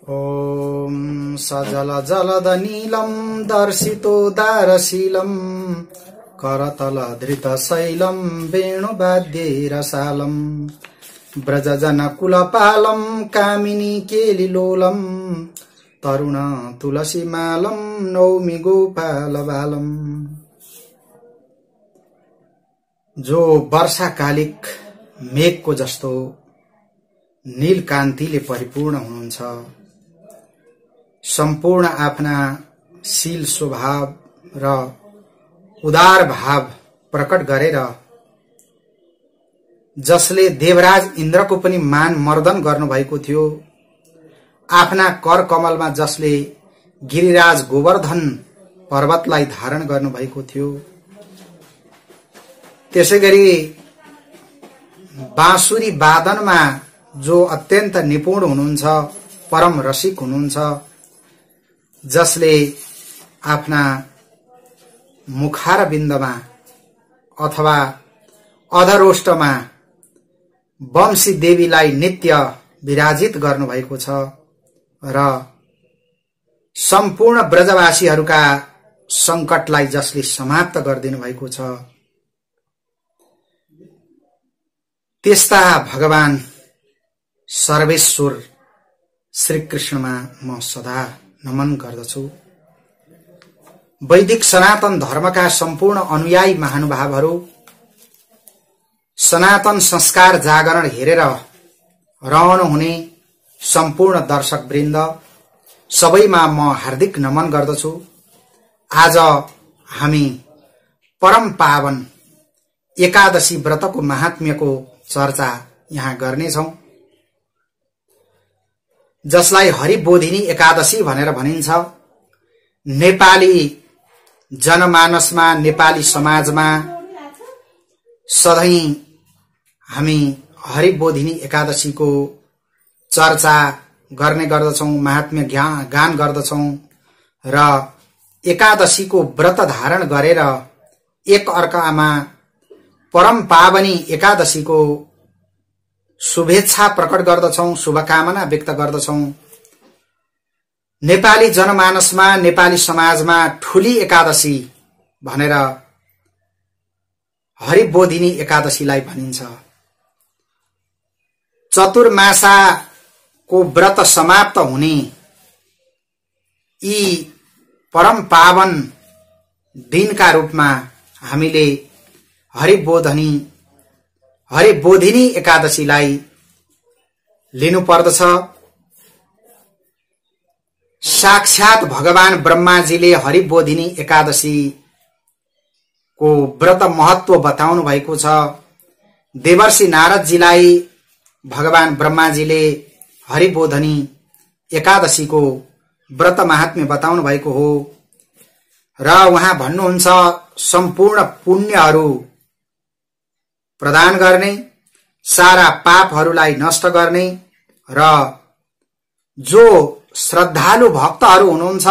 ॐ सजल जलद नीलम दर्शितो दारशीलम करतल धृत शैलम वेणुवाद्यैरसालम ब्रजजन कुलपालम कामिनी केलिलोलम तरुण तुलसी मालम नौमि गोपाल बालम। जो वर्षाकालिक मेघको जस्तो नील कान्तिले परिपूर्ण हुनुहुन्छ, सम्पूर्ण आफ्ना शील स्वभाव र उदार भाव प्रकट गरेर जसले देवराज इन्द्रको पनि मान मर्दन गर्नुभएको थियो, आफ्ना कर कमलमा जसले गिरिराज गोवर्धन पर्वतलाई धारण गर्नुभएको थियो, त्यसैगरी बाँसुरी वादनमा जो अत्यन्त निपुण हुनुहुन्छ, परम रसिक हुनुहुन्छ, जसले आफ्ना मुखार बिन्दमा अथवा अधरोष्टमा वंशी देवीलाई नित्य विराजित गर्नुभएको छ र सम्पूर्ण ब्रजवासीहरूका संकटलाई जसले समाप्त गरिदिनु भएको छ, त्यस्ता भगवान सर्वेश्वर श्री कृष्णमा म सदा नमन गर्दछु। वैदिक सनातन धर्मका सम्पूर्ण अनुयायी महानुभावहरू, सनातन संस्कार जागरण हेरेर रहनुहुने सम्पूर्ण दर्शक वृन्द, सबैमा म हार्दिक नमन गर्दछु। आज हामी परम पावन एकादशी व्रतको महात्म्यको चर्चा यहाँ गर्नेछौं, जसलाई हरिबोधिनी एकादशी भनेर भनिन्छ। नेपाली जनमानसमा, नेपाली समाजमा सधैं हामी हरिबोधिनी एकादशीको चर्चा गर्ने गर्दछौं, महात्म्य गान गर्दछौं र एकादशीको व्रत धारण गरेर एक अर्कामा परम पावनी एकादशीको शुभेच्छा प्रकट गर्दछौं, शुभकामना व्यक्त गर्दछौं। नेपाली जनमानसमा, नेपाली समाजमा ठूली एकादशी भनेर हरिबोधिनी एकादशीलाई भनिन्छ। चतुर्मासाको व्रत समाप्त हुने यी परम पावन दिनका रूपमा हामीले हरिबोधिनी एकादशीलाई लिनु पर्दछ। साक्षात भगवान ब्रह्माजीले हरिबोधिनी एकादशी को व्रत महत्व बताउनु भएको छ। देवर्षि नारदजीलाई भगवान ब्रह्माजीले हरिबोधिनी एकादशीको व्रत महात्म्य बताउनु भएको हो र उहाँ भन्नुहुन्छ, सम्पूर्ण पुण्यहरू प्रदान गर्ने, सारा पापहरूलाई नष्ट गर्ने र जो श्रद्धालु भक्तहरू हुनुहुन्छ,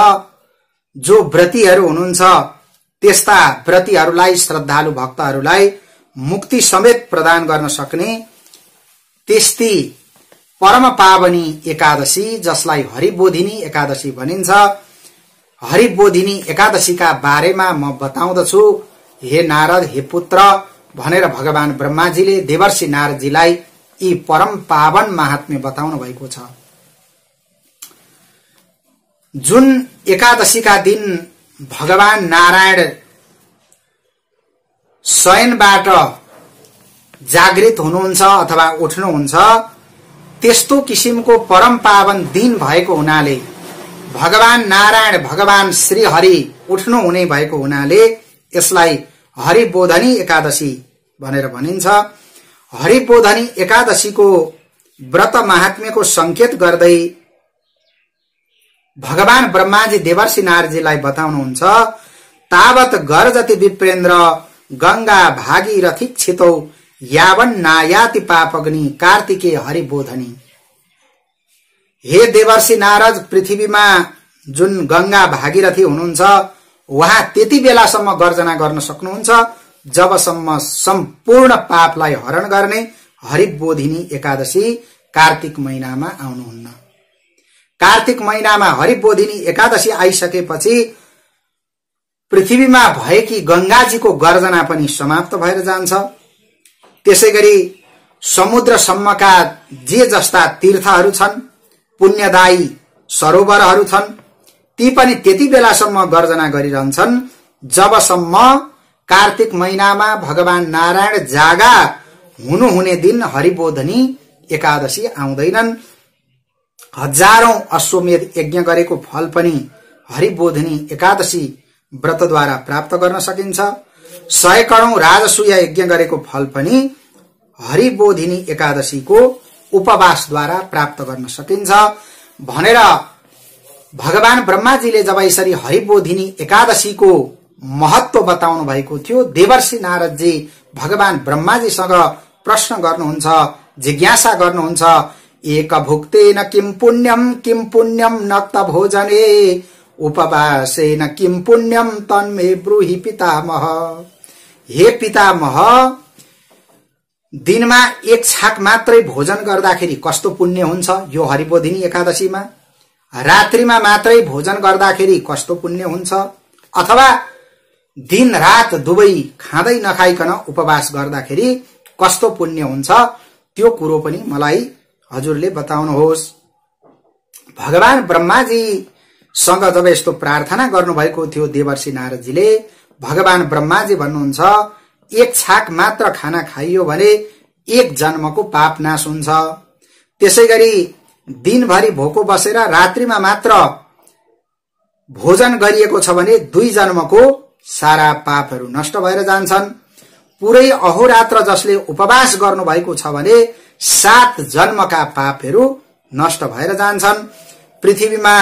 जो व्रतीहरू हुनुहुन्छ, त्यस्ता व्रतीहरूलाई, श्रद्धालु भक्तहरूलाई मुक्ति समेत प्रदान गर्न सक्ने त्यस्ती परम पावनी एकादशी, जसलाई हरिबोधिनी एकादशी भनिन्छ। हरिबोधिनी एकादशीका बारेमा म बताउँदछु। हे नारद, हे पुत्र भनेर भगवान ब्रह्माजीले देवर्षि नारदजीलाई यी परम पावन महात्म्य बताउनु भएको छ। जुन एकादशीका दिन भगवान नारायण शयनबाट जागृत हुनुहुन्छ अथवा उठ्नुहुन्छ, त्यस्तो किसिमको परम पावन दिन भएको हुनाले, भगवान नारायण, भगवान श्री हरि उठ्नु हुने भएको हुनाले यसलाई हरिबोधिनी एकादशी भनेर भनिन्छ। हरिबोधिनी एकादशीको व्रत महात्म्यको संकेत गर्दै भगवान ब्रह्माजी देवर्षि नारदजीलाई बताउनुहुन्छ, तावत गर्जति विप्रेन्द्र गंगा भागीरथी छितौ यावन नायाति पापग्नि कार्तिके हरिबोधिनी। हे देवर्षि नारद, पृथ्वीमा जुन गंगा भागीरथी हुनुहुन्छ, वहाँ त्यति बेलासम्म गर्जना गर्न सक्नुहुन्छ जबसम्म सम्पूर्ण पापलाई हरण गर्ने हरिबोधिनी एकादशी कार्तिक महिनामा आउनुहुन्न। कार्तिक महिनामा हरिबोधिनी एकादशी आइसकेपछि पृथ्वीमा भएकी गंगाजीको गर्जना पनि समाप्त भएर जान्छ। त्यसैगरी समुद्रसम्मका जे जस्ता तीर्थहरू छन्, पुण्यदायी सरोवरहरू छन्, ती पनि त्यति बेलासम्म गर्जना गरिरहन्छन् जबसम्म कार्तिक महिनामा भगवान नारायण जागा हुनुहुने दिन हरिबोधिनी एकादशी आउँदैनन्। हजारौं अश्वमेध यज्ञ गरेको फल पनि हरिबोधिनी एकादशी व्रतद्वारा प्राप्त गर्न सकिन्छ। 100 करोड राजसूय यज्ञ गरेको फल पनि हरिबोधिनी एकादशीको उपवासद्वारा प्राप्त गर्न सकिन्छ भनेर भगवान ब्रह्माजीले जब यसरी हरिबोधिनी एकादशीको महत्व बताउनु भएको थियो, देवर्षि नारदजी भगवान ब्रह्माजीसँग प्रश्न गर्नुहुन्छ, जिज्ञासा गर्नुहुन्छ, एक भुक्तेन किम पुण्यम नक्त भोजने उपवासेन किम पुण्यम तन्मे ब्रूहि पितामह। हे पितामह, दिनमा एक छाक मात्रै भोजन गर्दाखेरि कस्तो पुण्य हुन्छ यो हरिबोधिनी एकादशीमा? रात्रिमा मात्रै भोजन गर्दाखेरि कस्तो पुण्य हुन्छ? अथवा दिन रात दुवै खाँदै नखाइकन उपवास गर्दाखेरि कस्तो पुण्य हुन्छ? त्यो कुरो पनि मलाई हजुरले बताउनुहोस्। भगवान ब्रह्माजी सँग जब यस्तो प्रार्थना गर्नुभएको थियो देवर्षि नारदजीले, भगवान ब्रह्माजी भन्नुहुन्छ, एक छाक मात्र खाना खाइयो भने एक जन्मको पाप नाश हुन्छ। त्यसैगरी दिनभरि भोको बसेर रात्रिमा मात्र भोजन गरिएको छ भने 2 जन्मको सारा पापहरू नष्ट भएर जान्छन्। पुरै अहोरात्र जसले उपवास गर्नु भएको छ भने 7 जन्मका पापहरू नष्ट भएर जान्छन्। पृथ्वीमा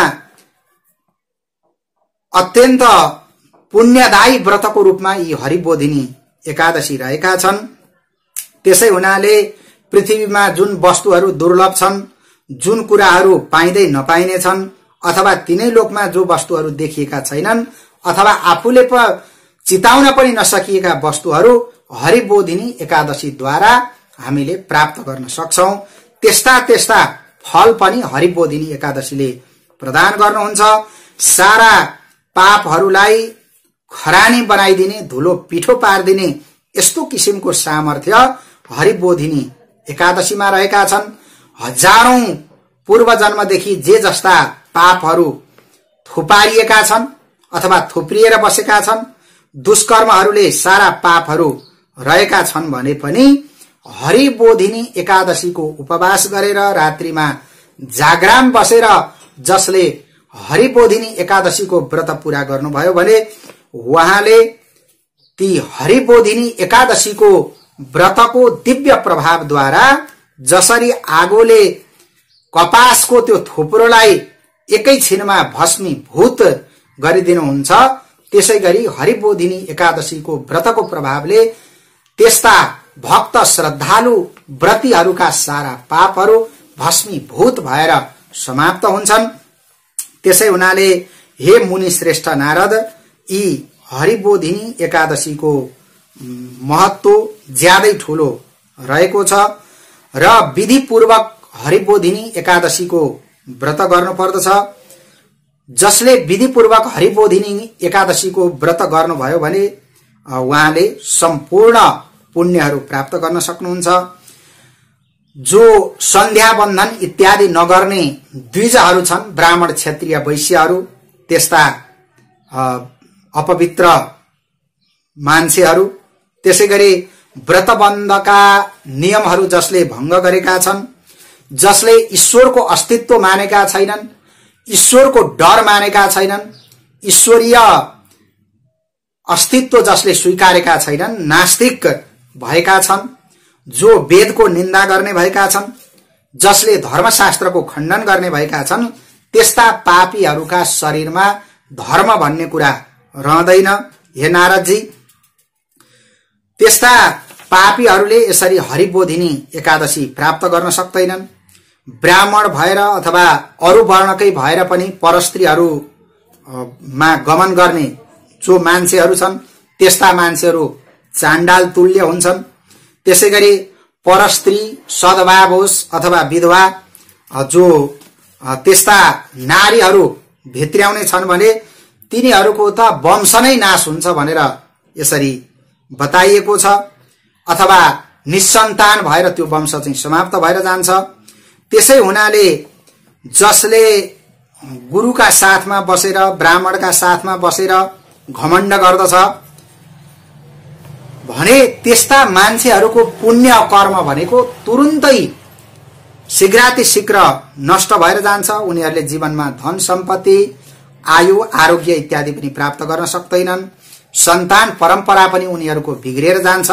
अत्यन्त पुण्यदायी व्रतको रूपमा यी हरिबोधिनी एकादशी रहेका छन्। त्यसै हुनाले पृथ्वीमा जुन वस्तुहरू दुर्लभ छन्, जुन कुराहरू पाइँदै नपाइने छन्, अथवा तिनै लोकमा जो वस्तुहरू देखिएका छैनन्, अथवा आफूले चिताउन पनि नसकिएका वस्तुहरू हरिबोधिनी एकादशीद्वारा हामीले प्राप्त गर्न सक्छौं। त्यस्ता फल पनि हरिबोधिनी एकादशीले प्रदान गर्नुहुन्छ। सारा पापहरूलाई खरानी बनाइदिने, धुलो पिठो पार्दिने यस्तो किसिमको सामर्थ्य हरिबोधिनी एकादशीमा रहेका छन्। हजारौं पूर्व जन्मदेखि जे जस्ता पापहरू थुपारिएका छन् अथवा थुप्रिएर बसेका छन्, दुष्कर्महरूले सारा पापहरू रहेका छन् भने पनि हरिबोधिनी एकादशीको उपवास गरेर रात्रिमा जागराम बसेर जसले हरिबोधिनी एकादशीको व्रत पूरा गर्नुभयो भने उहाँले ती हरिबोधिनी एकादशीको व्रतको दिव्य प्रभावद्वारा जसरी आगोले कपासको त्यो थुप्रोलाई एकैछिनमा भस्मीभूत गरिदिनुहुन्छ, त्यसैगरी हरिबोधिनी एकादशीको व्रतको प्रभावले त्यस्ता भक्त श्रद्धालु व्रतीहरूका सारा पापहरू भस्मीभूत भएर समाप्त हुन्छन्। त्यसै हुनाले हे मुनि श्रेष्ठ नारद, यी हरिबोधिनी एकादशीको महत्व ज्यादै ठूलो रहेको छ र विधिपूर्वक हरिबोधिनी एकादशीको व्रत गर्नुपर्दछ। जसले विधिपूर्वक हरिबोधिनी एकादशीको व्रत गर्नुभयो भने उहाँले सम्पूर्ण पुण्यहरू प्राप्त गर्न सक्नुहुन्छ। जो सन्ध्या बन्धन इत्यादि नगर्ने द्विजहरू छन्, ब्राह्मण क्षत्रिय वैश्यहरू, त्यस्ता अपवित्र मान्छेहरू, त्यसैगरी व्रतबन्धका नियमहरू जसले भंग गरेका छन्, जसले ईश्वरको अस्तित्व मानेका छैनन्, ईश्वरको डर मानेका छैनन्, ईश्वरीय अस्तित्व जसले स्वीकारेका छैनन्, नास्तिक भएका छन्, जो वेदको निन्दा गर्ने भएका छन्, जसले धर्मशास्त्रको खण्डन गर्ने भएका छन्, त्यस्ता पापीहरूका शरीरमा धर्म भन्ने कुरा रहँदैन। हे नारदजी, त्यस्ता पापीहरूले यसरी हरिबोधिनी एकादशी प्राप्त गर्न सक्दैनन्। ब्राह्मण भएर अथवा अरू वर्णकै भएर पनि परस्त्रीहरूमा गमन गर्ने जो मान्छेहरू छन्, त्यस्ता मान्छेहरू चाण्डाल तुल्य हुन्छन्। त्यसैगरी परस्त्री सद्भाव होस् अथवा विधवा जो त्यस्ता नारीहरू भित्र्याउने छन् भने तिनीहरूको त वंश नै नाश हुन्छ भनेर यसरी बताइएको छ। अथवा निसन्तान भएर त्यो वंश चाहिँ समाप्त भएर जान्छ। त्यसै हुनाले जसले गुरुका साथमा बसेर ब्राह्मणका साथमा बसेर घमण्ड गर्दछ भने त्यस्ता मान्छेहरूको पुण्य कर्म भनेको तुरुन्तै शीघ्रातिशीघ्र नष्ट भएर जान्छ। उनीहरूले जीवनमा धन सम्पत्ति आयु आरोग्य इत्यादि पनि प्राप्त गर्न सक्दैनन्। सन्तान परम्परा पनि उनीहरूको बिग्रेर जान्छ।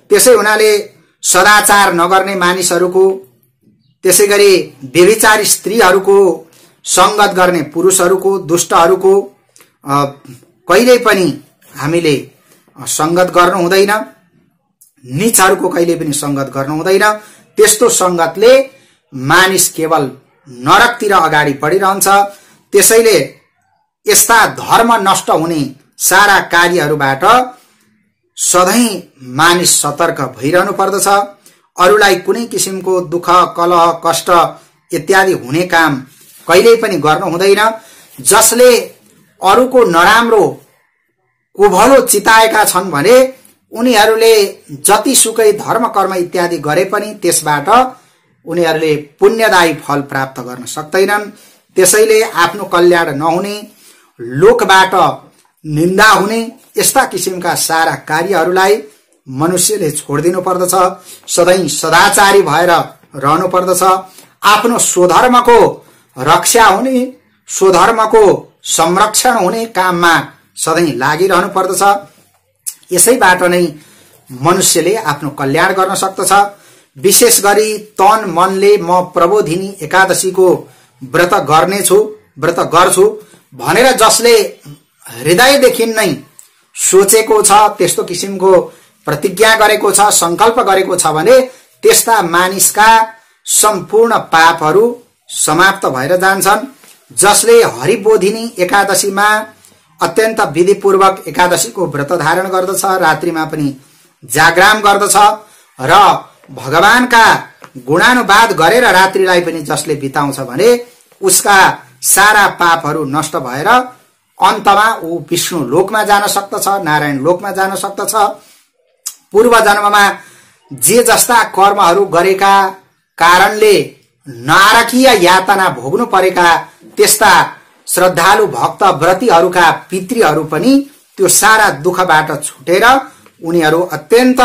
त्यसै हुनाले सदाचार नगर्ने मानिसहरूको, त्यसैगरी व्यभिचारी स्त्रीहरूको, संगत गर्ने पुरुषहरूको, दुष्टहरूको कहिल्यै पनि हामीले संगत गर्नु हुँदैन। नीचहरूको कहिल्यै पनि संगत गर्नु हुँदैन। त्यस्तो संगतले मानिस केवल नरकतिर अगाडि बढिरहन्छ। त्यसैले यस्ता धर्म नष्ट हुने सारा कार्यहरूबाट सधैं मानिस सतर्क भइरहनु पर्दछ। अरूलाई कुनै किसिमको दुःख कलह कष्ट इत्यादि हुने काम कहिल्यै पनि गर्नु हुँदैन। जसले अरूको नराम्रो कुभलो चिताएका छन् भने उनीहरूले जतिसुकै धर्म कर्म इत्यादि गरे पनि त्यसबाट उनीहरूले पुण्यदायी फल प्राप्त गर्न सक्दैनन्। त्यसैले आफ्नो कल्याण नहुने, लोकबाट निन्दा हुने यस्ता किसिमका सारा कार्यहरूलाई मनुष्यले छोडिदिनु पर्दछ। सधैं सदाचारी भएर रहनु पर्दछ। आफ्नो स्वधर्मको रक्षा हुने, स्वधर्मको संरक्षण हुने काममा सधैं लागिरहनु पर्दछ। यसैबाट नै मनुष्यले आफ्नो कल्याण गर्न सक्दछ। विशेष गरी तन मनले म प्रबोधिनी एकादशीको व्रत गर्छु भनेर जसले हृदयदेखि नै सोचेको छ, त्यस्तो किसिमको प्रतिज्ञा गरेको छ, संकल्प गरेको छ भने त्यस्ता मानिसका सम्पूर्ण पापहरू समाप्त भएर जान्छन्। जसले हरिबोधिनी एकादशीमा अत्यन्त विधिपूर्वक एकादशीको व्रत धारण गर्दछ, रात्रिमा पनि जागराम गर्दछ र भगवानका गुणानुवाद गरेर रात्रिलाई पनि जसले बिताउँछ भने उसका सारा पापहरू नष्ट भएर अन्तमा ऊ विष्णु लोकमा जान सक्दछ, नारायण लोकमा जान सक्दछ। पूर्व जन्ममा जे जस्ता कर्महरू गरेका कारणले नारकीय यातना भोग्नु परेका त्यस्ता श्रद्धालु भक्त व्रतीहरूका पितृहरू पनि त्यो सारा दुःखबाट छुटेर उनीहरू अत्यन्त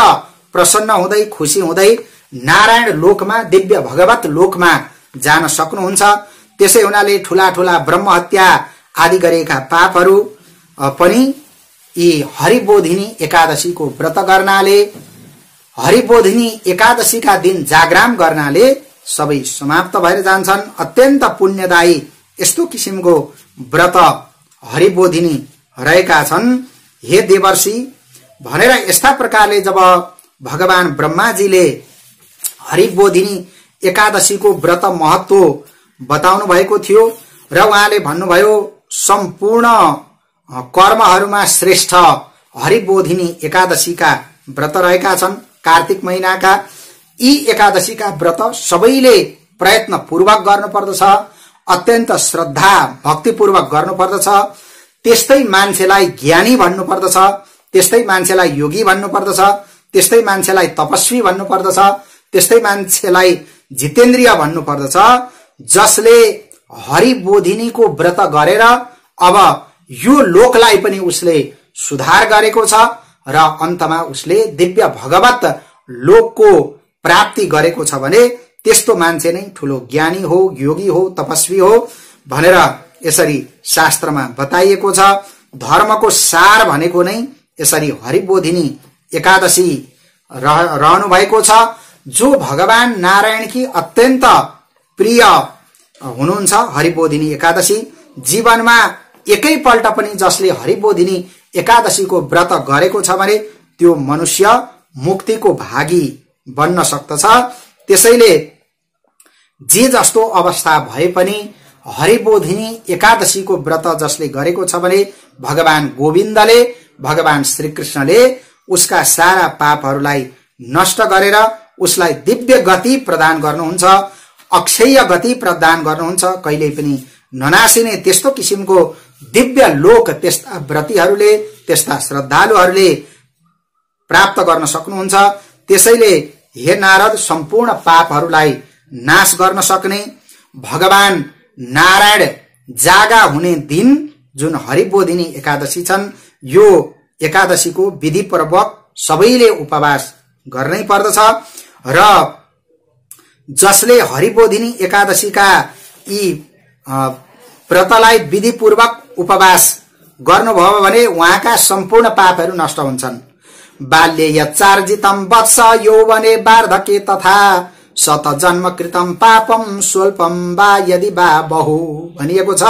प्रसन्न हुँदै खुशी हुँदै नारायण लोकमा, दिव्य भगवत लोकमा जान सक्नुहुन्छ। त्यसै हुनाले ठूला ठूला ब्रह्महत्या आदि गरेका पापहरू पनि यी हरिबोधिनी एकादशीको व्रत गर्नाले, हरिबोधिनी एकादशीका दिन जागराम गर्नाले सबै समाप्त भएर जान्छन्। अत्यन्त पुण्यदायी यस्तो किसिमको व्रत हरिबोधिनी रहेका छन्। हे देवर्षि भनेर यस्ता प्रकारले जब भगवान ब्रह्माजीले हरिबोधिनी एकादशीको व्रत महत्व बताउनु भएको थियो र उहाँले भन्नुभयो सम्पूर्ण कर्महरूमा श्रेष्ठ हरिबोधिनी एकादशीका व्रत रहेका छन्। कार्तिक महिनाका यी एकादशीका व्रत सबैले प्रयत्न पूर्वक गर्नुपर्दछ, अत्यन्त श्रद्धा भक्तिपूर्वक गर्नुपर्दछ। त्यस्तै मान्छेलाई ज्ञानी भन्नुपर्दछ, त्यस्तै मान्छेलाई योगी भन्नुपर्दछ, त्यस्तै मान्छेलाई तपस्वी भन्नुपर्दछ, त्यस्तै मान्छेलाई जितेन्द्रिय भन्नुपर्दछ जसले हरिबोधिनीको व्रत गरेर अब यो लोकलाई पनि उसले सुधार गरेको छ र अन्तमा उसले दिव्य भगवत लोकको प्राप्ति गरेको छ भने त्यस्तो मान्छे नै ठूलो ज्ञानी हो, योगी हो, तपस्वी हो भनेर यसरी शास्त्रमा बताइएको छ। धर्मको सार भनेको नै यसरी हरिबोधिनी एकादशी रहनु भएको छ। जो भगवान नारायणकी अत्यन्त प्रिय हुनुहुन्छ हरिबोधिनी एकादशी, जीवनमा एकैपल्ट पनि जसले हरिबोधिनी एकादशीको व्रत गरेको छ भने त्यो मनुष्य मुक्तिको भागी बन्न सक्दछ। त्यसैले जे जस्तो अवस्था भए पनि हरिबोधिनी एकादशीको व्रत जसले गरेको छ भने भगवान गोविन्दले, भगवान श्रीकृष्णले उसका सारा पापहरूलाई नष्ट गरेर उसलाई दिव्य गति प्रदान गर्नुहुन्छ। अक्षय गति प्रदान गर्नुहुन्छ। कहिल्यै पनि ननासिने त्यस्तो किसिमको दिव्य लोक त्यस्ता व्रतीहरूले, त्यस्ता श्रद्धालुहरूले प्राप्त गर्न सक्नुहुन्छ। त्यसैले हे नारद, सम्पूर्ण पापहरूलाई नाश गर्न सक्ने भगवान नारायण जागा हुने दिन जुन हरिबोधिनी एकादशी छन्, यो एकादशीको विधिपूर्वक सबैले उपवास गर्नै पर्दछ। र जसले हरिबोधिनी एकादशीका यी व्रतलाई विधिपूर्वक उपवास गर्नुभयो भने उहाँका सम्पूर्ण पापहरू नष्ट हुन्छन्। बाल्ये यच्चार्जितं वत्स यौवने वार्धके तथा शत जन्म कृतं पापम स्वल्पम वा यदि वा बहु भनिएको छ।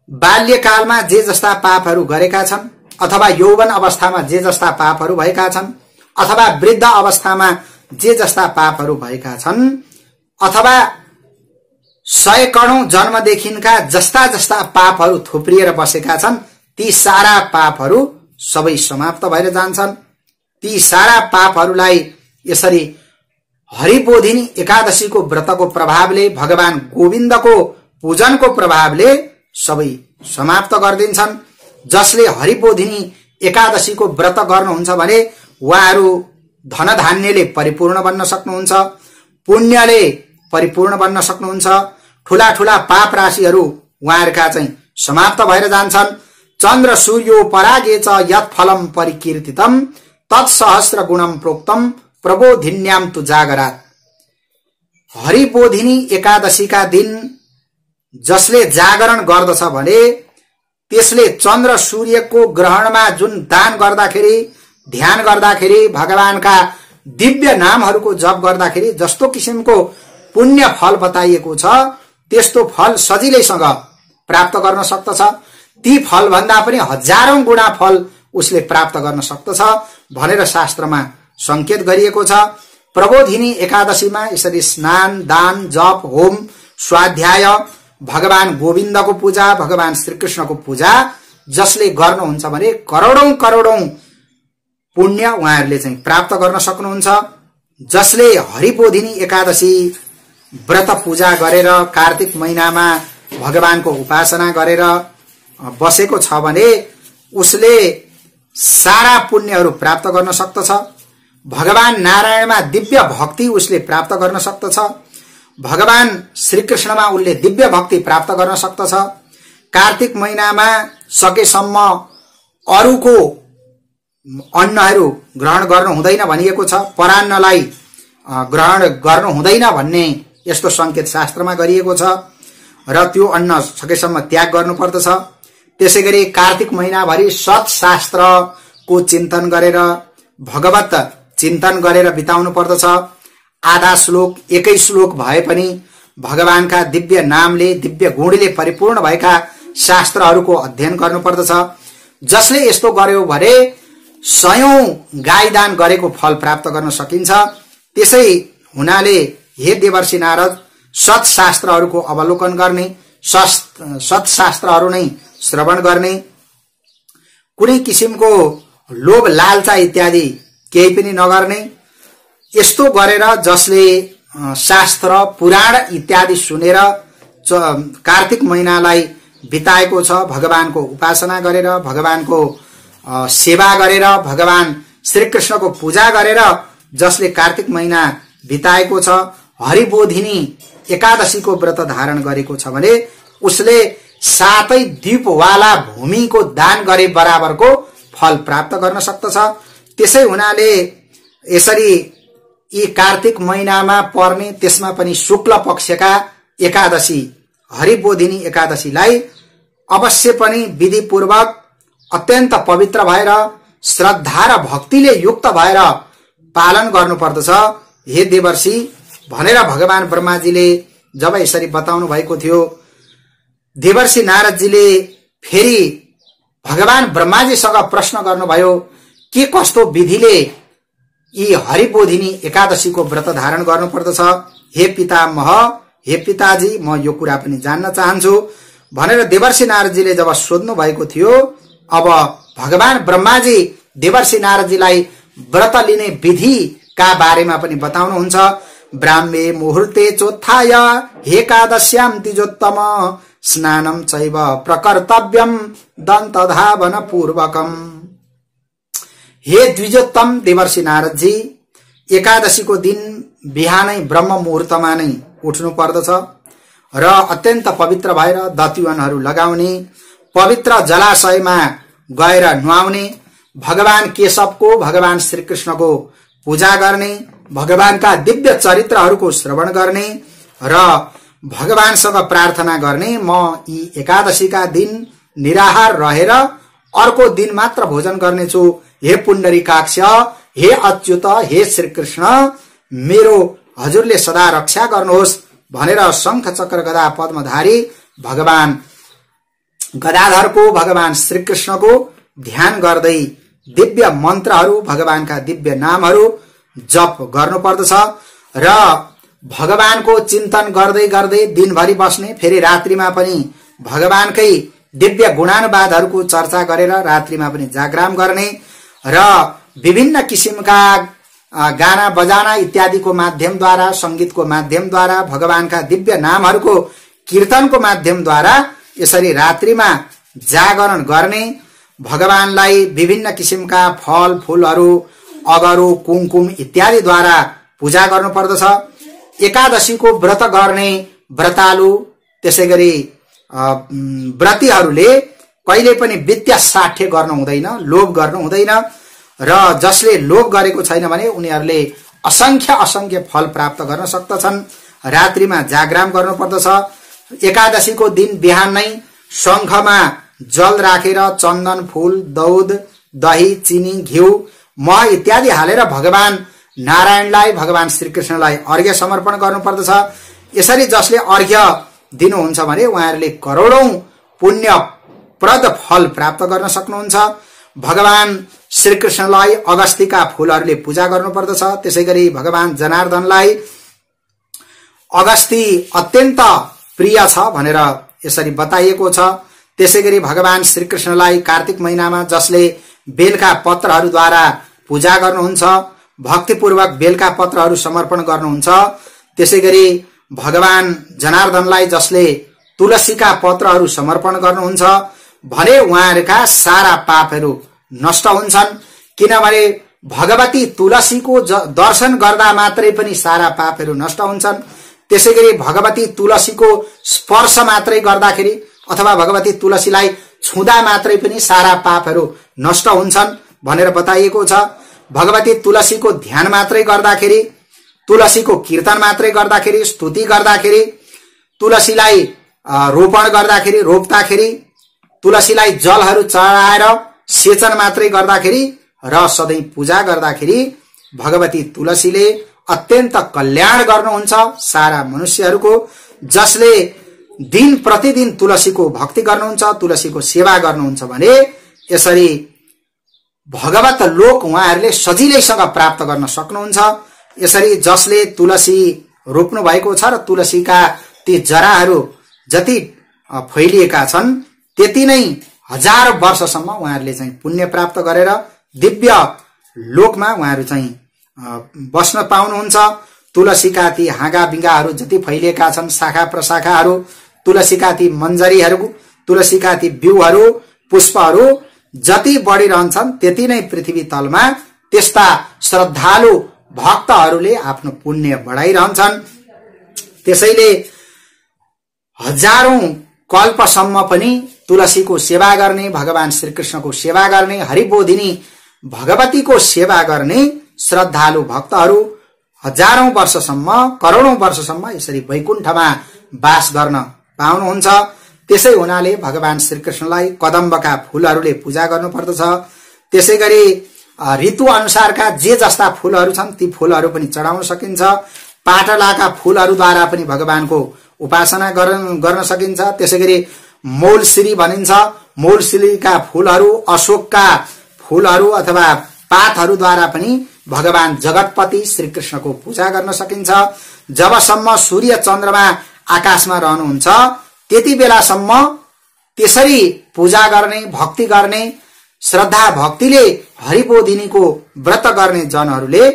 बाल्यकालमा जे जस्ता पापहरू गरेका छन्, अथवा यौवन अवस्थामा जे जस्ता पापहरू भएका छन्, अथवा वृद्ध अवस्थामा जे जस्ता पापहरू भएका छन्, अथवा 100 करोड जन्मदेखिका जस्ता जस्ता पापहरू थुप्रिएर बसेका छन्, ती सारा पापहरू सबै समाप्त भएर जान्छन्। ती सारा पापहरूलाई यसरी हरिबोधिनी एकादशीको व्रतको प्रभावले, भगवान गोविन्दको पूजनको प्रभावले सबै समाप्त गरिदिन्छन्। जसले हरिबोधिनी एकादशीको व्रत गर्नुहुन्छ भने उहाँहरू धनधान्यले परिपूर्ण बन्न सक्नुहुन्छ, पुण्यले परिपूर्ण बन्न सक्नुहुन्छ। ठूला ठूला पाप राशिहरू उहाँहरूका चाहिँ समाप्त भएर जान्छन्। चन्द्र सूर्यो परागे च यत् फलम परिकीर्तितम तत्सहस्र गुणम प्रोक्तम प्रबोधिन्याम तु जागरात। हरिबोधिनी एकादशीका दिन जसले जागरण गर्दछ भने त्यसले चन्द्र सूर्यको ग्रहणमा जुन दान गर्दाखेरि, ध्यान गर्दाखेरि, भगवानका दिव्य नामहरूको जप गर्दाखेरि जस्तो किसिमको पुण्य फल बताइएको छ, त्यस्तो फल सजिलैसँग प्राप्त गर्न सक्दछ। ती फल भन्दा पनि हजारौं गुणा फल उसले प्राप्त गर्न सक्दछ भनेर शास्त्रमा संकेत गरिएको छ। प्रबोधिनी एकादशीमा यसरी स्नान, दान, जप, होम, स्वाध्याय, भगवान गोविन्दको पूजा, भगवान श्रीकृष्णको पूजा जसले गर्नुहुन्छ भने करोडौं करोडौं पुण्य उहाँहरूले चाहिँ प्राप्त गर्न सक्नुहुन्छ। जसले हरिबोधिनी एकादशी व्रत पूजा गरेर कार्तिक महिनामा भगवानको उपासना गरेर बसेको छ भने उसले सारा पुण्यहरू प्राप्त गर्न सक्दछ। भगवान नारायणमा दिव्य भक्ति उसले प्राप्त गर्न सक्दछ। भगवान श्रीकृष्णमा उसले दिव्य भक्ति प्राप्त गर्न सक्दछ। कार्तिक महिनामा सकेसम्म अरूको अन्नहरू ग्रहण गर्नु हुँदैन भनिएको छ। परान्नलाई ग्रहण गर्नु हुँदैन भन्ने यस्तो संकेत शास्त्रमा गरिएको छ र त्यो अन्न सकेसम्म त्याग गर्नुपर्दछ। त्यसैगरी कार्तिक महिनाभरि सत्शास्त्रको चिन्तन गरेर, भगवत चिन्तन गरेर बिताउनु पर्दछ। आधा श्लोक, एकै श्लोक भए पनि भगवानका दिव्य नामले, दिव्य गुणले परिपूर्ण भएका शास्त्रहरूको अध्ययन गर्नुपर्दछ। जसले यस्तो गर्यो भने 100औं गाईदान गरेको फल प्राप्त गर्न सकिन्छ। त्यसै हुनाले हे देवर्षि नारद, सत्शास्त्रहरूको अवलोकन गर्ने, सत्शास्त्रहरू नै श्रवण गर्ने, कुनै किसिमको लोभ लालचा इत्यादि केही पनि नगर्ने। यस्तो गरेर जसले शास्त्र, पुराण इत्यादि सुनेर कार्तिक महिनालाई बिताएको छ, भगवानको उपासना गरेर, भगवानको सेवा गरेर, भगवान श्रीकृष्णको पूजा गरेर जसले कार्तिक महिना बिताएको छ, हरिबोधिनी एकादशीको व्रत धारण गरेको छ भने उसले 7 द्वीपवाला भूमिको दान गरे बराबरको फल प्राप्त गर्न सक्दछ। त्यसै हुनाले यसरी यी कार्तिक महिनामा पर्ने, त्यसमा पनि शुक्ल पक्षका एकादशी हरिबोधिनी एकादशीलाई अवश्य पनि विधिपूर्वक अत्यन्त पवित्र भएर, श्रद्धा र भक्तिले युक्त भएर पालन गर्नुपर्दछ। हे देवर्षि भनेर भगवान ब्रह्माजीले जब यसरी बताउनु भएको थियो, देवर्षि नारदजीले फेरि भगवान ब्रह्माजीसँग प्रश्न गर्नुभयो, के कस्तो विधिले यी हरिबोधिनी एकादशीको व्रत धारण गर्नुपर्दछ? हे पितामह, हे पिताजी, म यो कुरा पनि जान्न चाहन्छु भनेर देवर्षि नारदजीले जब सोध्नु भएको थियो, अब भगवान ब्रह्माजी देवर्षि नारदजीलाई व्रत लिने विधिका बारेमा पनि बताउनुहुन्छ। ब्राह्मे मुहूर्ते चोत्थाय एकादश्यां तिजोत्तम स्नानं चैव प्रकर्तव्यं दन्तधावन पूर्वकम। हे द्विजोत्तम देवर्षि नारद जी, एकादशी को दिन बिहानै ब्रह्म मुहूर्तमा नै उठ्नु पर्दछ र अत्यन्त पवित्र भएर दतिवनहरू लगाउने, पवित्र जलाशयमा गएर नुहाउने, भगवान केशवको, भगवान श्रीकृष्णको पूजा गर्ने, भगवानका दिव्य चरित्रहरूको श्रवण गर्ने र भगवानसँग प्रार्थना गर्ने। म यी एकादशीका दिन निराहार रहेर अर्को दिन मात्र भोजन गर्नेछु। हे पुण्डरीकाक्ष, हे अच्युत, हे श्रीकृष्ण, मेरो हजुरले सदा रक्षा गर्नुहोस् भनेर शंख चक्र गदा पद्मधारी भगवान गदाधरको, भगवान श्रीकृष्णको ध्यान गर्दै दिव्य मन्त्रहरू, भगवानका दिव्य नामहरू जप गर्नुपर्दछ र भगवानको चिन्तन गर्दै गर्दै दिनभरि बस्ने, फेरि रात्रिमा पनि भगवानकै दिव्य गुणानुवादहरूको चर्चा गरेर रात्रिमा पनि जागराम गर्ने र विभिन्न किसिमका गाना बजाना इत्यादिको माध्यमद्वारा, संगीतको माध्यमद्वारा, भगवानका दिव्य नामहरूको कीर्तनको माध्यमद्वारा यसरी रात्रिमा जागरण गर्ने, भगवानलाई विभिन्न किसिमका फल फूलहरू, अगरु, कुमकुम इत्यादिद्वारा पूजा गर्नुपर्दछ। एकादशीको व्रत गर्ने व्रतालु, त्यसैगरी व्रतीहरूले कहिले पनि विद्या साठ्य गर्नु हुँदैन, लोभ गर्नु हुँदैन र जसले लोभ गरेको छैन भने उनीहरूले असंख्य असंख्य फल प्राप्त गर्न सक्दछन्। रात्रिमा जागराम गर्नुपर्दछ। एकादशीको दिन बिहान नै शंखमा जल राखेर चन्दन, फूल, दूध, दही, चिनी, घिउ, मह इत्यादि हालेर भगवान नारायणलाई, भगवान श्रीकृष्णलाई अर्घ्य समर्पण गर्नुपर्दछ। यसरी जसले अर्घ्य दिनुहुन्छ भने उहाँहरूले करोडौं पुण्यप्रद फल प्राप्त गर्न सक्नुहुन्छ। भगवान श्रीकृष्णलाई अगस्तीका फूलहरूले पूजा गर्नुपर्दछ। त्यसैगरी भगवान जनार्दनलाई अगस्ती अत्यन्त प्रिय छ भनेर यसरी बताइएको छ। त्यसैगरी भगवान श्रीकृष्णलाई कार्तिक महिनामा जसले बेलका पत्रहरूद्वारा पूजा गर्नुहुन्छ, भक्तिपूर्वक बेलका पत्रहरू समर्पण गर्नुहुन्छ, त्यसैगरी भगवान जनार्दनलाई जसले तुलसीका पत्रहरू समर्पण गर्नुहुन्छ भने उहाँहरूका सारा पापहरू नष्ट हुन्छन्। किनभने भगवती तुलसीको दर्शन गर्दा मात्रै पनि सारा पापहरू नष्ट हुन्छन्। त्यसैगरी भगवती तुलसीको स्पर्श मात्रै गर्दाखेरि अथवा भगवती तुलसीलाई छुँदा मात्रै पनि सारा पापहरू नष्ट हुन्छन् भनेर बताइएको छ। भगवती तुलसीको ध्यान मात्रै गर्दाखेरि, तुलसीको कीर्तन मात्रै गर्दाखेरि, स्तुति गर्दाखेरि, तुलसीलाई रोपण गर्दाखेरि, रोप्दाखेरि, तुलसीलाई जलहरू चढाएर सेचन मात्रै गर्दाखेरि र सधैँ पूजा गर्दाखेरि भगवती तुलसीले अत्यन्त कल्याण गर्नुहुन्छ सारा मनुष्यहरूको। जसले दिन प्रतिदिन तुलसीको भक्ति गर्नुहुन्छ, तुलसीको सेवा गर्नुहुन्छ भने यसरी भगवत लोक उहाँहरूले सजिलैसँग प्राप्त गर्न सक्नुहुन्छ। यसरी जसले तुलसी रोप्नु भएको छ र तुलसीका ती जराहरू जति फैलिएका छन् त्यति नै हजार वर्षसम्म उहाँहरूले चाहिँ पुण्य प्राप्त गरेर दिव्य लोकमा उहाँहरू चाहिँ बस्न पाउनुहुन्छ। तुलसीका ती हाँगा बिङ्गाहरू जति फैलिएका छन्, शाखा प्रशाखाहरू, तुलसीका ती मञ्जरीहरू, तुलसीका ती बिउहरू, पुष्पहरू जति बढिरहन्छन् त्यति नै पृथ्वी तलमा त्यस्ता श्रद्धालु भक्तहरूले आफ्नो पुण्य बढाइरहन्छन्। त्यसैले हजारौं कल्पसम्म पनि तुलसीको सेवा गर्ने, भगवान श्रीकृष्णको सेवा गर्ने, हरिबोधिनी भगवतीको सेवा गर्ने श्रद्धालु भक्तहरू हजारौं वर्षसम्म, करोडौं वर्षसम्म यसरी वैकुण्ठमा वास गर्न पाउनुहुन्छ। त्यसै हुनाले भगवान श्रीकृष्णलाई कदम्बका फूलहरूले पूजा गर्नुपर्दछ। त्यसैगरी ऋतु अनुसारका जे जस्ता फूलहरू छन् ती फूलहरू पनि चढाउन सकिन्छ। पाटलाका फूलहरूद्वारा पनि भगवानको उपासना गर्न सकिन्छ। त्यसैगरी मौलश्री भनिन्छ, मौलश्रीका फूलहरू, अशोकका फूलहरू अथवा पातहरूद्वारा पनि भगवान जगतपति श्रीकृष्णको पूजा गर्न सकिन्छ। जबसम्म सूर्य चन्द्रमा आकाशमा रहनुहुन्छ त्यति बेलासम्म त्यसरी पूजा गर्ने, भक्ति गर्ने, श्रद्धा भक्तिले हरिबोधिनीको व्रत गर्ने जनहरूले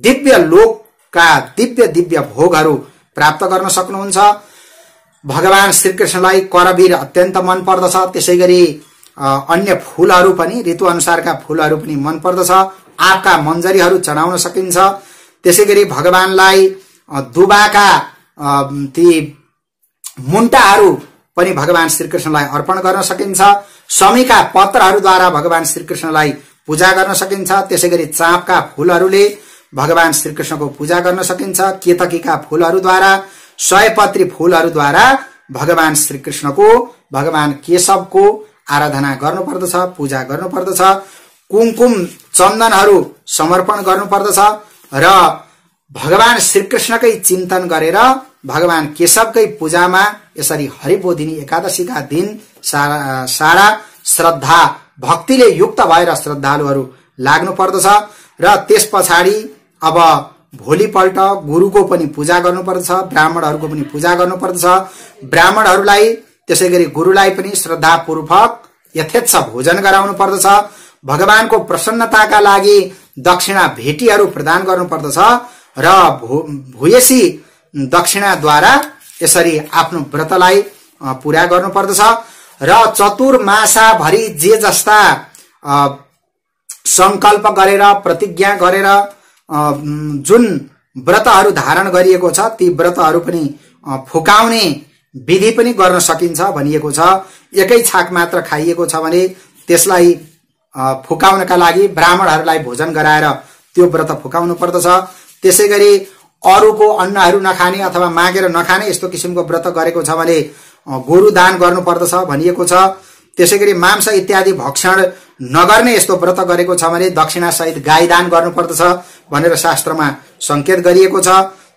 दिव्य लोक का दिव्य दिव्य भोगहरू प्राप्त गर्न सक्नुहुन्छ। भगवान श्रीकृष्णलाई करवीर अत्यन्त मन पर्दछ। त्यसैगरी अन्य फूलहरू पनि ऋतु अनुसारका फूलहरू पनि मन पर्दछ। आँपका मञ्जरीहरू चढाउन सकिन्छ। त्यसैगरी भगवानलाई दुबाका ती मुन्टाहरू पनि भगवान श्रीकृष्णलाई अर्पण गर्न सकिन्छ। शमीका पत्रहरूद्वारा भगवान श्रीकृष्णलाई पूजा गर्न सकिन्छ। त्यसैगरी चाँपका फूलहरूले भगवान श्रीकृष्णको पूजा गर्न सकिन्छ। केतकीका फूलहरूद्वारा, सयपत्री फूलहरूद्वारा भगवान श्रीकृष्णको, भगवान केशवको आराधना गर्नुपर्दछ, पूजा गर्नुपर्दछ। कुमकुम चन्दनहरू समर्पण गर्नुपर्दछ र भगवान श्रीकृष्णकै चिन्तन गरेर भगवान केशवकै पूजामा यसरी हरिबोधिनी एकादशीका दिन सारा श्रद्धा भक्तिले युक्त भएर श्रद्धालुहरू लाग्नु पर्दछ। र त्यस पछाडि अब भोलिपल्ट गुरुको पनि पूजा गर्नुपर्दछ, ब्राह्मणहरूको पनि पूजा गर्नुपर्दछ। ब्राह्मणहरूलाई त्यसैगरी गुरुलाई पनि श्रद्धापूर्वक यथेच्छ भोजन गराउनु पर्दछ। भगवानको प्रसन्नताका लागि दक्षिणा भेटीहरू प्रदान गर्नुपर्दछ र भूयसी दक्षिणाद्वारा यसरी आफ्नो व्रतलाई पूरा गर्नुपर्दछ। र चतुर्मासाभरि जे जस्ता संकल्प गरेर, प्रतिज्ञा गरेर जुन व्रतहरू धारण गरिएको छ ती व्रतहरू पनि फुकाउने विधि पनि गर्न सकिन्छ भनिएको छ। एकै छाक मात्र खाइएको छ भने त्यसलाई फुकाउनका लागि ब्राह्मणहरूलाई भोजन गराएर त्यो व्रत फुकाउनु पर्दछ। त्यसैगरी अरूको अन्नहरू नखाने अथवा मागेर नखाने यस्तो किसिमको व्रत गरेको छ भने गोरु दान गर्नुपर्दछ भनिएको छ। त्यसैगरी मांस इत्यादि भक्षण नगर्ने यस्तो व्रत गरेको छ भने दक्षिणा सहित गाई दान गर्नुपर्दछ भनेर शास्त्रमा संकेत गरिएको छ।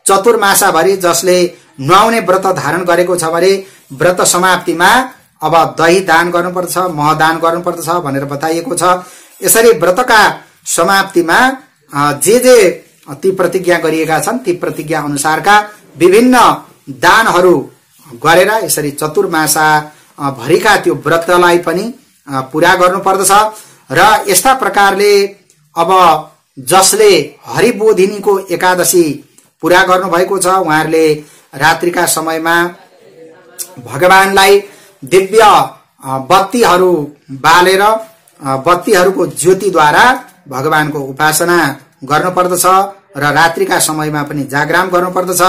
चतुर्मासाभरि जसले नुहाउने व्रत धारण गरेको छ भने व्रत समाप्तिमा अब दही दान गर्नुपर्दछ, मह दान गर्नुपर्दछ भनेर बताइएको छ। यसरी व्रतका समाप्तिमा जे जे ती प्रतिज्ञा गरिएका छन् ती प्रतिज्ञा अनुसारका विभिन्न दानहरू गरेर यसरी चतुर्मासा भरिका त्यो व्रतलाई पनि पूरा गर्नुपर्दछ। र यस्ता प्रकारले अब जसले हरिबोधिनीको एकादशी पूरा गर्नु भएको छ उहाँहरूले रात्रिका समयमा भगवानलाई दिव्य बत्तीहरू बालेर बत्तीहरूको ज्योतिद्वारा भगवानको उपासना गर्नुपर्दछ र रात्रिका समयमा पनि जागराम गर्नुपर्दछ।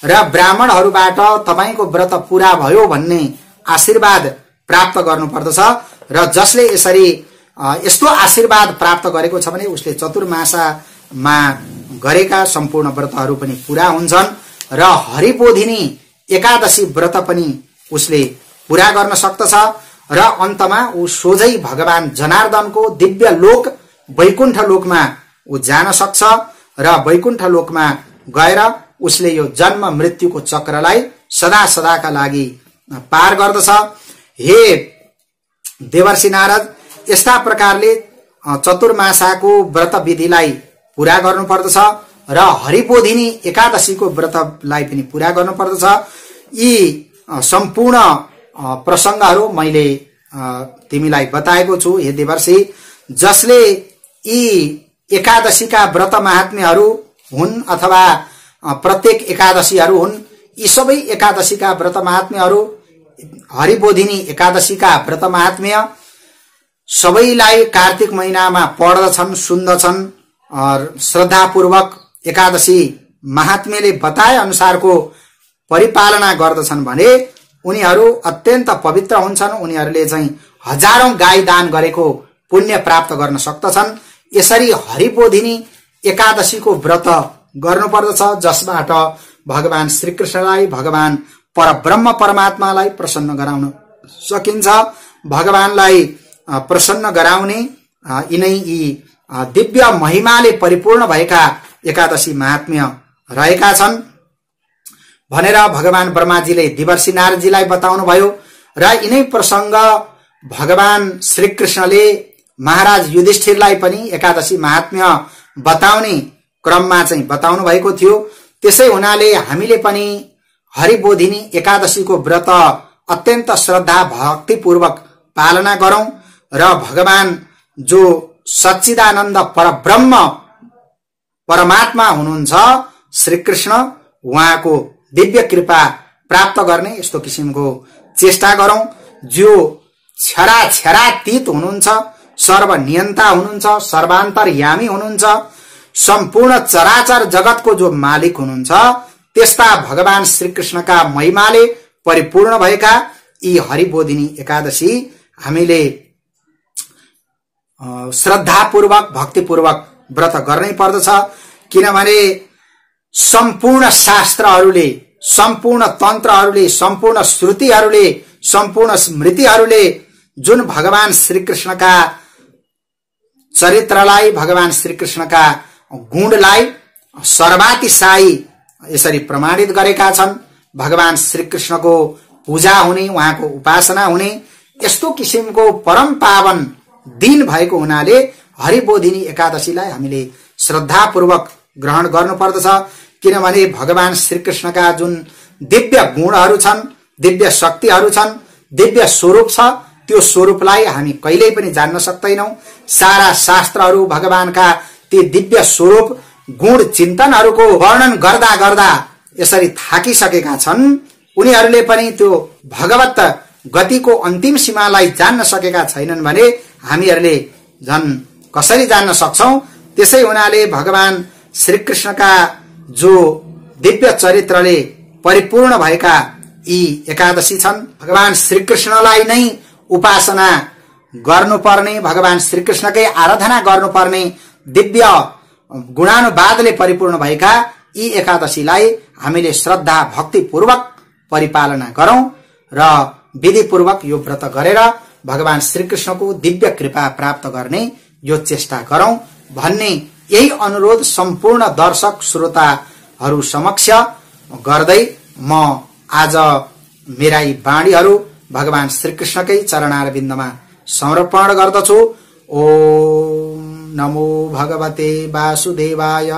र ब्राह्मणहरूबाट तपाईको व्रत पूरा भयो भन्ने आशीर्वाद प्राप्त गर्नुपर्दछ। र जसले यसरी यस्तो आशीर्वाद प्राप्त गरेको छ भने उसले चतुर्मासामा गरेका सम्पूर्ण व्रतहरू पनि पूरा हुन्छन् र हरिबोधिनी एकादशी व्रत पनि उसले पूरा गर्न सक्दछ। र अन्तमा ऊ सोझै भगवान जनार्दनको दिव्य लोक वैकुण्ठ लोकमा ऊ जान सक्छ र वैकुण्ठ लोकमा गएर उसले यो जन्म मृत्युको चक्रलाई सदा सदाका लागि पार गर्दछ। हे देवर्षि नारद, यस्ता प्रकारले चतुर्मासाको व्रत विधिलाई पूरा गर्नुपर्दछ र हरिबोधिनी एकादशीको व्रतलाई पनि पूरा गर्नुपर्दछ। यी सम्पूर्ण प्रसंगहरू मैले तिमीलाई बताएको छु हे देवर्षि। जसले यी एकादशीका व्रत महात्म्यहरू हुन् अथवा प्रत्येक एकादशीहरू हुन्, यी सबै एकादशीका व्रत महात्म्यहरू, हरिबोधिनी एकादशीका व्रत महात्म्य सबैलाई कार्तिक महिनामा पढ्दछन्, सुन्दछन्। श्रद्धापूर्वक एकादशी महात्म्यले बताए अनुसारको परिपालना गर्दछन् भने उनीहरू अत्यन्त पवित्र हुन्छन्। उनीहरूले चाहिँ हजारौं गाई दान गरेको पुण्य प्राप्त गर्न सक्दछन्। यसरी हरिबोधिनी एकादशीको व्रत गर्नुपर्दछ जसबाट भगवान श्रीकृष्णलाई, भगवान परब्रह्म परमात्मालाई प्रसन्न गराउन सकिन्छ। भगवानलाई प्रसन्न गराउने यिनै यी दिव्य महिमाले परिपूर्ण भएका एकादशी महात्म्य रहेका छन् भनेर भगवान ब्रह्माजीले देवर्षि नारदजीलाई बताउनु भयो। र यिनै प्रसंग भगवान श्रीकृष्णले महाराज युधिष्ठिरलाई पनि एकादशी महात्म्य बताउने क्रममा चाहिँ बताउनु भएको थियो। त्यसै हुनाले हामीले पनि हरिबोधिनी एकादशीको व्रत अत्यन्त श्रद्धा भक्तिपूर्वक पालना गरौं र भगवान जो सच्चिदानन्द परब्रह्म परमात्मा हुनुहुन्छ श्रीकृष्ण उहाँको दिव्य कृपा प्राप्त गर्ने यस्तो किसिमको चेष्टा गरौं। जो क्षरातीत हुनुहुन्छ, सर्वनियन्ता हुनुहुन्छ, सर्वान्तर्यामी हुनुहुन्छ, सम्पूर्ण चराचर जगतको जो मालिक हुनुहुन्छ, त्यस्ता भगवान श्रीकृष्णका महिमाले परिपूर्ण भएका यी हरिबोधिनी एकादशी हामीले श्रद्धापूर्वक भक्तिपूर्वक व्रत गर्नै पर्दछ। किनभने सम्पूर्ण शास्त्रहरूले, सम्पूर्ण तन्त्रहरूले, सम्पूर्ण श्रुतिहरूले, सम्पूर्ण स्मृतिहरूले जुन भगवान श्रीकृष्णका चरित्रलाई, भगवान श्रीकृष्णका गुणलाई सर्वातिशायी यसरी प्रमाणित गरेका छन्। भगवान श्रीकृष्णको पूजा हुने, उहाँको उपासना हुने यस्तो किसिमको परम पावन दिन भएको हुनाले हरिबोधिनी एकादशीलाई हामीले श्रद्धापूर्वक ग्रहण गर्नुपर्दछ। किनभने भगवान श्रीकृष्णका जुन दिव्य गुणहरू छन्, दिव्य शक्तिहरू छन्, दिव्य स्वरूप छ, त्यो स्वरूपलाई हामी कहिल्यै पनि जान्न सक्दैनौं। सारा शास्त्रहरू भगवानका ती दिव्य स्वरूप गुण चिन्तनहरूको वर्णन गर्दा गर्दा यसरी थाकिसकेका छन्। उनीहरूले पनि त्यो भगवत गतिको अन्तिम सीमालाई जान्न सकेका छैनन् भने हामीहरूले झन् कसरी जान्न सक्छौं। त्यसै हुनाले भगवान श्रीकृष्णका जो दिव्य चरित्रले परिपूर्ण भएका यी एकादशी छन्, भगवान श्रीकृष्णलाई नै उपासना गर्नुपर्ने, भगवान श्रीकृष्णकै आराधना गर्नुपर्ने दिव्य गुणानुवादले परिपूर्ण भएका यी एकादशीलाई हामीले श्रद्धा भक्तिपूर्वक परिपालना गरौं र विधिपूर्वक यो व्रत गरेर भगवान श्रीकृष्णको दिव्य कृपा प्राप्त गर्ने यो चेष्टा गरौं भन्ने यही अनुरोध सम्पूर्ण दर्शक श्रोताहरू समक्ष गर्दै म आज मेरा यी वाणीहरू भगवान श्रीकृष्णकै चरणारविन्दमा समर्पण गर्दछु। ओम नमो भगवते वासुदेवाय।